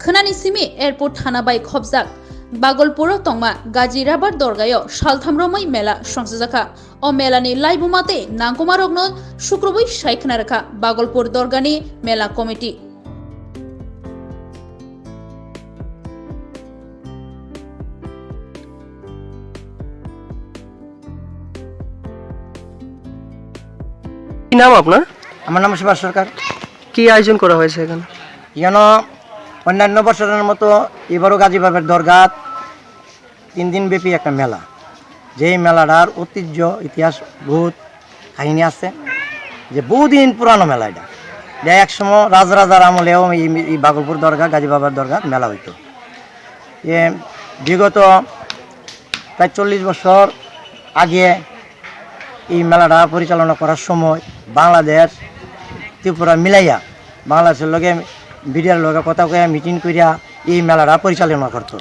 खोनानि Simi airport थाना bye खबजाक Bhagalpur तंमा गाजी rubber दरगायाव सालथामरमै मेला संसजाखा अ मेलानि लाइबुमाते नांगुमारगनो शुक्रबै सायखना रखा बागलपुर दरगानि मेला कमिटी কি নাম আপনার? আমার নাম সুভাষ সরকার। কি আয়োজন করা হয়েছে এখানে? এখানে অন্যান্য বছরের মতো এবারও গাজী বাবার দরগাত 3 দিন ব্যাপী একটা মেলা, যেই মেলাটার ঐতিহ্য ইতিহাস বহুত কাহিনী আছে, যে বহুদিন পুরানো মেলা। এটা একসময় রাজরাজার আমলেও এই বাগলপুর দরগা গাজী বাবার দরগাত মেলা হইতো। বিগত প্রায় 40 বছর আগে এই মেলাটা পরিচালনা করার সময় বাংলাদেশ ত্রিপুরা মিলাইয়া বাংলাদেশের লগে মিডিয়ার লগে কথা কয়ে মিটিং করিয়া এই মেলাটা পরিচালনা করতো।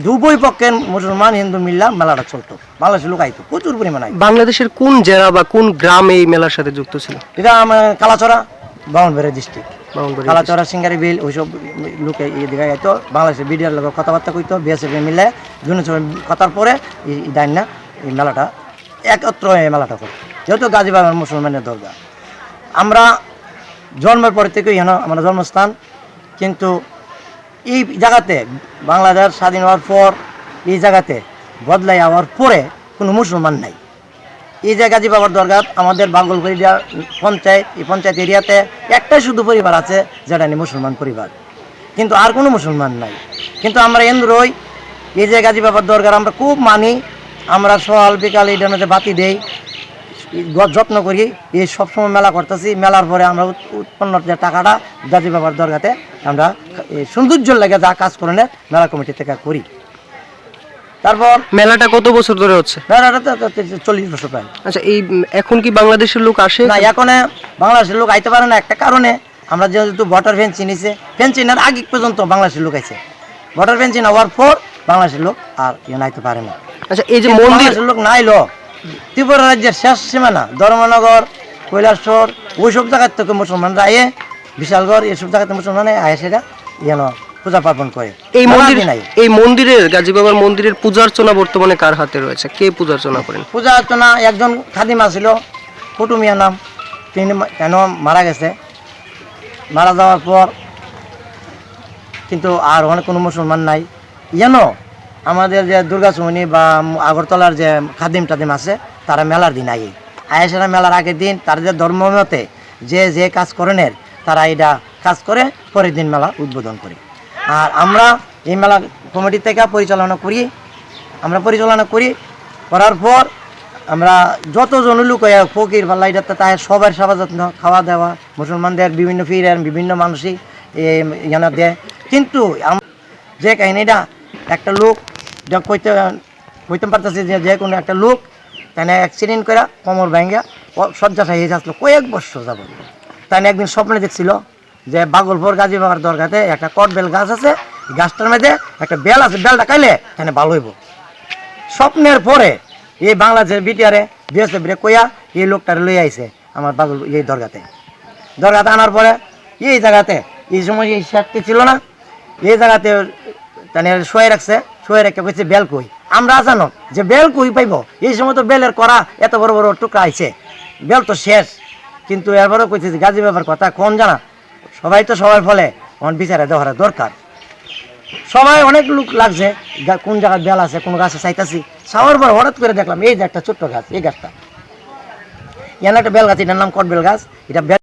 দুই পক্ষের মুসলমান হিন্দু মিল্লা মেলাটা চলতো, বাংলাদেশের লোক আইতো প্রচুর পরিমাণে। বাংলাদেশের কোন জেলা বা কোন গ্রাম এই মেলার সাথে যুক্ত ছিল? এটা আমার কালাচড়া, বামনবাড়ি ডিস্ট্রিক্ট, কালাচড়া সিঙ্গারি বিল, ওইসব লোকে এই দিকে আইতো। বাংলাদেশের মিডিয়ার লগে কথাবার্তা কইতো, বিএসএফ মিলে দুজন কথার পরে এই ডাইন না এই মেলাটা একত্র এই মেলাটা করে। যেহেতু গাজী বাবার মুসলমানের দরগা, আমরা জন্মের পর থেকে এখানে আমার জন্মস্থান, কিন্তু এই জায়গাতে বাংলাদেশ স্বাধীন হওয়ার পর এই জায়গাতে বদলাই হওয়ার পরে কোনো মুসলমান নাই। এই যে গাজী বাবার দরগাত আমাদের বাগলপুর পঞ্চায়েত, এই পঞ্চায়েত এরিয়াতে একটাই শুধু পরিবার আছে যেটা নিয়ে মুসলমান পরিবার, কিন্তু আর কোনো মুসলমান নাই। কিন্তু আমরা এন্দ্রই এই যে গাজী বাবার দরগার আমরা খুব মানি। আমরা সকাল বিকাল এটার মধ্যে বাতি দেই, যত্ন করি। এই সবসময় মেলা করতেছি। মেলার পরে আমরা উৎপন্ন যে টাকাটা গাজী বাবার দরগাতে আমরা সৌন্দর্য লাগে যা কাজ করে মেলা কমিটি থেকে করি। তারপর মেলাটা কত বছর ধরে হচ্ছে? মেলাটা তো 40 বছর প্রায়। আচ্ছা, এই এখন কি বাংলাদেশের লোক আসে? না, এখন বাংলাদেশের লোক আইতে পারে না। একটা কারণে, আমরা যেহেতু ভোটার ফেন্সি নিছে, ফেন্সিনার আগে পর্যন্ত বাংলাদেশের লোক আছে। ভোটার ফেন্সি নেওয়ার পর বাংলাদেশের লোক আর আইতে পারে না। আচ্ছা, এই যে মন্দির লোক নাইলো ত্রিপুরা রাজ্যের শেষ সীমানা ধর্মনগর, কৈলাসর, ওইসব জায়গার থেকে মুসলমানরা আয়ে, বিশালগড়, এইসব জায়গাতে মুসলমান আয়ে সেটা পূজা পার্বণ করে। এই মন্দির নাই, এই মন্দিরের গাজী বাবার মন্দিরের পূজা অর্চনা বর্তমানে কার হাতে রয়েছে? কে পূজা অর্চনা করেন? পূজা অর্চনা একজন খাদিমা ছিল, ফুটু মিয়া নাম। তিনি কেন মারা গেছে। মারা যাওয়ার পর কিন্তু আর অনেক কোনো মুসলমান নাই। আমাদের যে দুর্গা চৌমনি বা আগরতলার যে খাদিম টাদিম আছে, তারা মেলার দিন আগে আয়েসারা মেলার আগের দিন তার যে ধর্মমতে যে কাজ করেনের তারা এটা কাজ করে পরের দিন মেলা উদ্বোধন করি। আর আমরা এই মেলা কমিটি থেকে পরিচালনা করি। করার পর আমরা যতজন লোক ফকির পাল্লা এটা তাই সবার সেবা যত্ন, খাওয়া দাওয়া, মুসলমানদের বিভিন্ন ফিরের বিভিন্ন মানুষই এখানে দেয়। কিন্তু যে কাহিনীটা একটা লোক কইতে পারতেছে যে কোনো একটা লোক তাই অ্যাক্সিডেন্ট করে কোমর ভেঙে শয্যাশায়ী হয়ে যাচ্ছিল কয়েক বছর যাব। তাই একদিন স্বপ্নে দেখছিল যে বাগলপুর গাজী বাবার দরগাতে একটা কটবেল গাছ আছে, গাছটার মধ্যে একটা বেল আছে, বেলটা খাইলে তাই ভালো হইব। স্বপ্নের পরে এই বাংলাদেশের বিটিআরে বিএসএফ কইয়া এই লোকটারে লই আইছে আমার বাগল এই দরগাতে আনার পরে এই জায়গাতে এই সময় এই শেডটি ছিল না, এই জায়গাতে শোয়ে রাখছে। শোয়ে রেখে কইছে বেল কই। আমরা জানো যে বেল কই পাইব, এই সময় তো বেলের করা এত বড় বড় টুকরা আইছে, বেল তো শেষ। কিন্তু এরপরেও কইছে যে গাজী বাবার কথা কোন জানা, সবাই তো সবার ফলে বিচারে দেওয়ার দরকার। সবাই অনেক লোক লাগছে কোন জায়গায় বেল আছে, কোন গাছে চাইতাছি। সাওয়ার পর হঠাৎ করে দেখলাম এই যে একটা ছোট্ট গাছ, এই গাছটা একটা বেল গাছ, এটার নাম কটবেল গাছ। এটা